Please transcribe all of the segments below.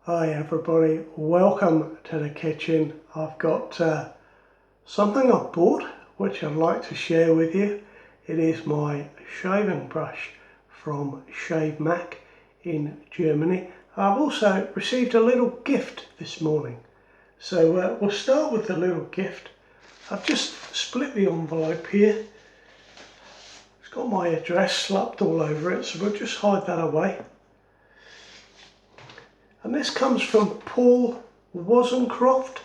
Hi everybody, welcome to the kitchen. I've got something I bought which I'd like to share with you. It is my shaving brush from Shave Mac in Germany. I've also received a little gift this morning. So we'll start with the little gift. I've just split the envelope here. It's got my address slapped all over it, so we'll just hide that away. And this comes from Paul Wozencroft.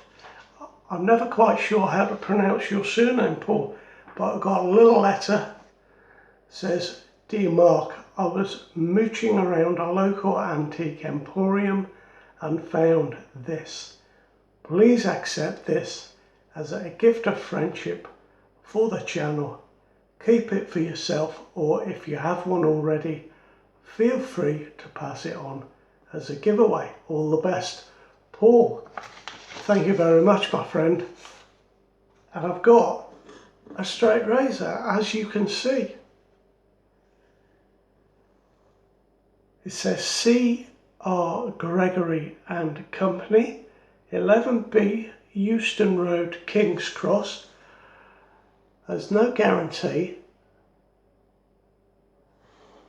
I'm never quite sure how to pronounce your surname, Paul, but I've got a little letter. It says, "Dear Mark, I was mooching around a local antique emporium and found this. Please accept this as a gift of friendship for the channel. Keep it for yourself, or if you have one already, feel free to pass it on as a giveaway. All the best, Paul." Thank you very much, my friend. And I've got a straight razor, as you can see. It says C.R. Gregory and Company, 11B Euston Road, King's Cross. There's no guarantee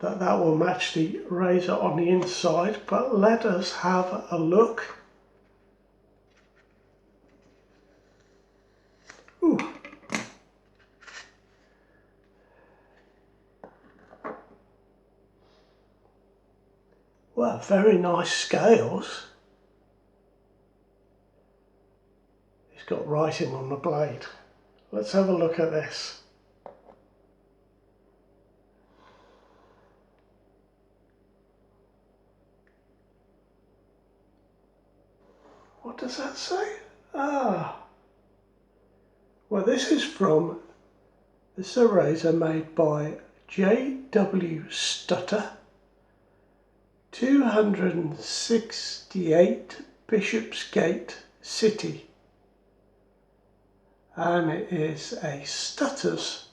that will match the razor on the inside, but let us have a look. Ooh. Well, very nice scales. It's got writing on the blade. Let's have a look at this. What does that say? Well, this is a razor made by J.W. Stutter, 268 Bishopsgate City. And it is a Stutter's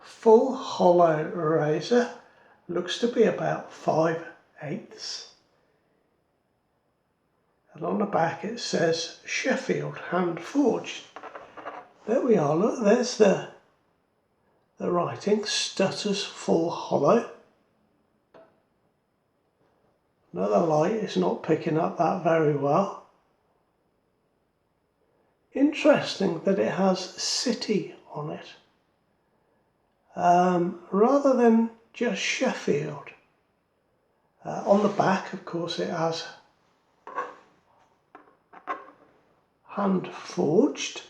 full hollow razor. Looks to be about 5/8. And on the back it says Sheffield, hand forged. There we are, look, there's the writing, Stutter's full hollow. Another light is not picking up that very well. Interesting that it has City on it, rather than just Sheffield. On the back, of course, it has hand forged,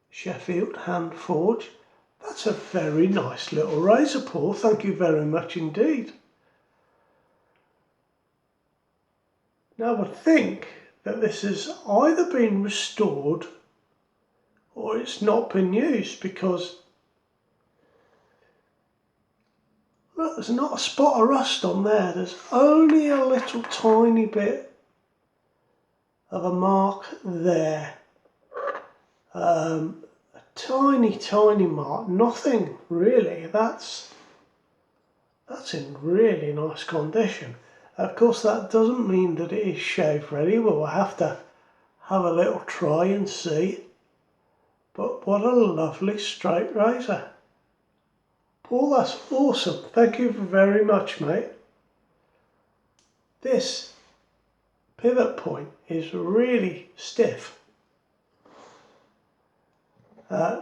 Sheffield, hand forged. That's a very nice little razor, Paul. Thank you very much indeed. Now I would think that this has either been restored or it's not been used, because look, there's not a spot of rust on there. There's only a little tiny bit of a mark there. A tiny mark, nothing really. That's in really nice condition. Of course, that doesn't mean that it is shave ready. We'll have to have a little try and see. But what a lovely straight razor. Paul, that's awesome. Thank you very much, mate. This pivot point is really stiff.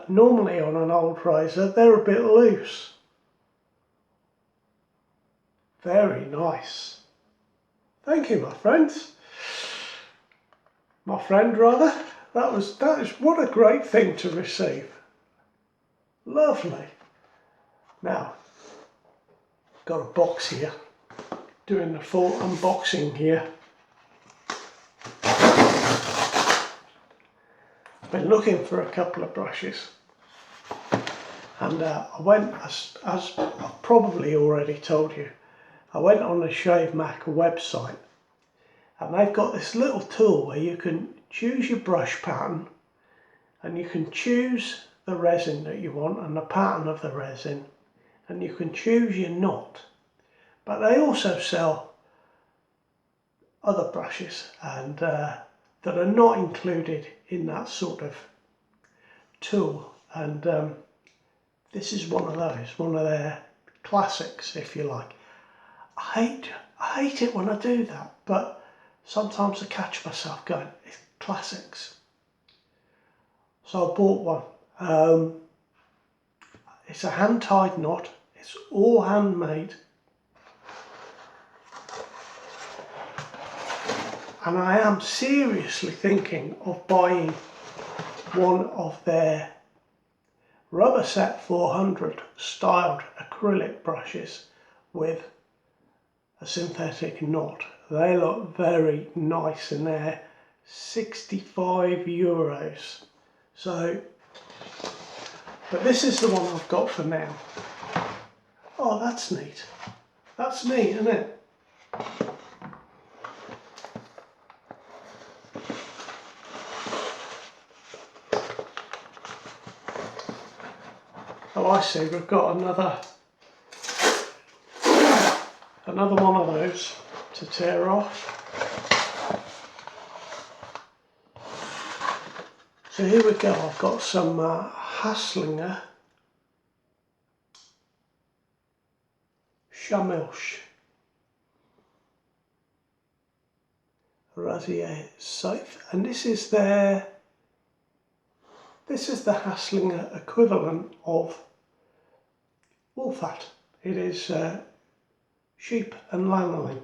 Normally on an old razor, they're a bit loose. Very nice. Thank you, my friends. My friend, rather. That is what a great thing to receive. Lovely. Now, got a box here. Doing the full unboxing here. I've been looking for a couple of brushes, and I went, as I've probably already told you, I went on the Shave Mac website, and they've got this little tool where you can choose your brush pattern, and you can choose the resin that you want and the pattern of the resin, and you can choose your knot. But they also sell other brushes and that are not included in that sort of tool, and this is one of those, one of their classics, if you like. I hate it when I do that, but sometimes I catch myself going, it's classics. So I bought one. It's a hand-tied knot. It's all handmade. And I am seriously thinking of buying one of their rubber set 400 styled acrylic brushes with a synthetic knot. They look very nice and they're €65. So, but this is the one I've got for now. Oh, that's neat. That's neat, isn't it? Oh, I see, we've got another one of those to tear off. So here we go, I've got some Hasslinger Chamilch Rasier Scythe, and this is the Hasslinger equivalent of wool fat. It is sheep and lanolin.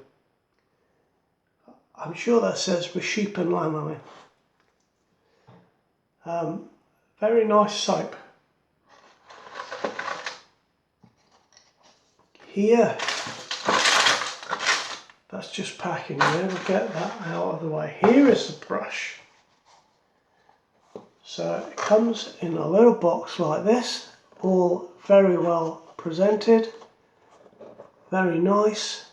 I'm sure that says with sheep and lanolin. Very nice soap. Here, that's just packing there, we'll get that out of the way. Here is the brush. So it comes in a little box like this, all very well presented, very nice.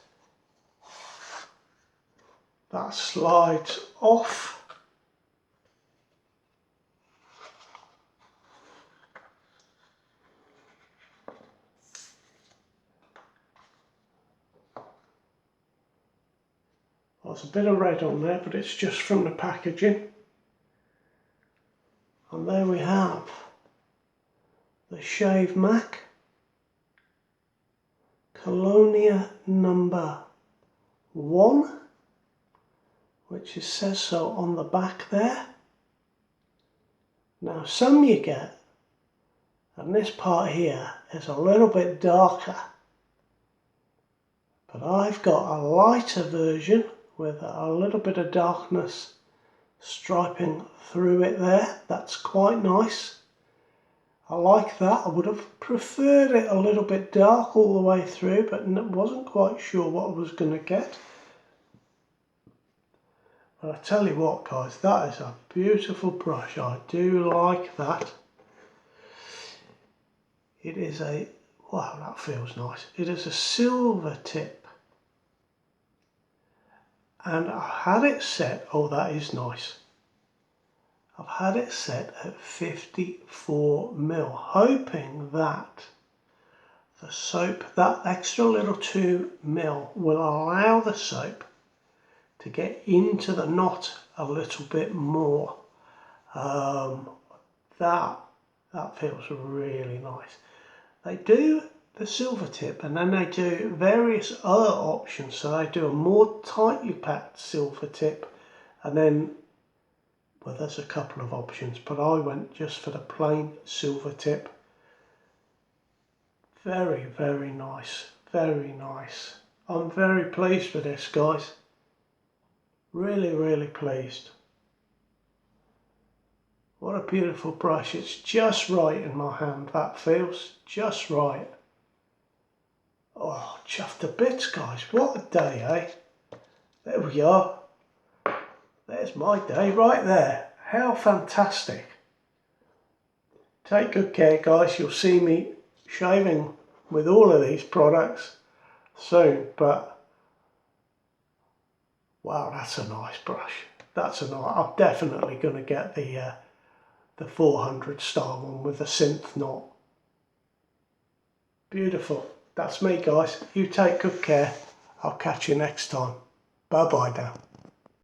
That slides off. There's a bit of red on there, but it's just from the packaging. And there we have the Shave Mac Colonia number 1, which says so on the back there. Now some you get, and this part here is a little bit darker, but I've got a lighter version with a little bit of darkness striping through it there. That's quite nice. I like that. I would have preferred it a little bit dark all the way through, but wasn't quite sure what I was going to get. But I tell you what, guys, that is a beautiful brush. I do like that. It is a, wow, that feels nice. It is a silver tip. And I had it set, oh, that is nice. I've had it set at 54mm, hoping that the soap, that extra little 2mm, will allow the soap to get into the knot a little bit more. That feels really nice. They do the silver tip, and then they do various other options. So they do a more tightly packed silver tip, and then, well, there's a couple of options, but I went just for the plain silver tip. Very, very nice, very nice. I'm very pleased with this, guys. Really, really pleased. What a beautiful brush. It's just right in my hand. That feels just right. Oh, chuffed to bits, guys. What a day, eh? There we are. There's my day right there. How fantastic. Take good care, guys. You'll see me shaving with all of these products soon, but wow, that's a nice brush. That's a nice. I'm definitely going to get the 400 style one with the synth knot. Beautiful. That's me, guys. You take good care. I'll catch you next time. Bye bye now.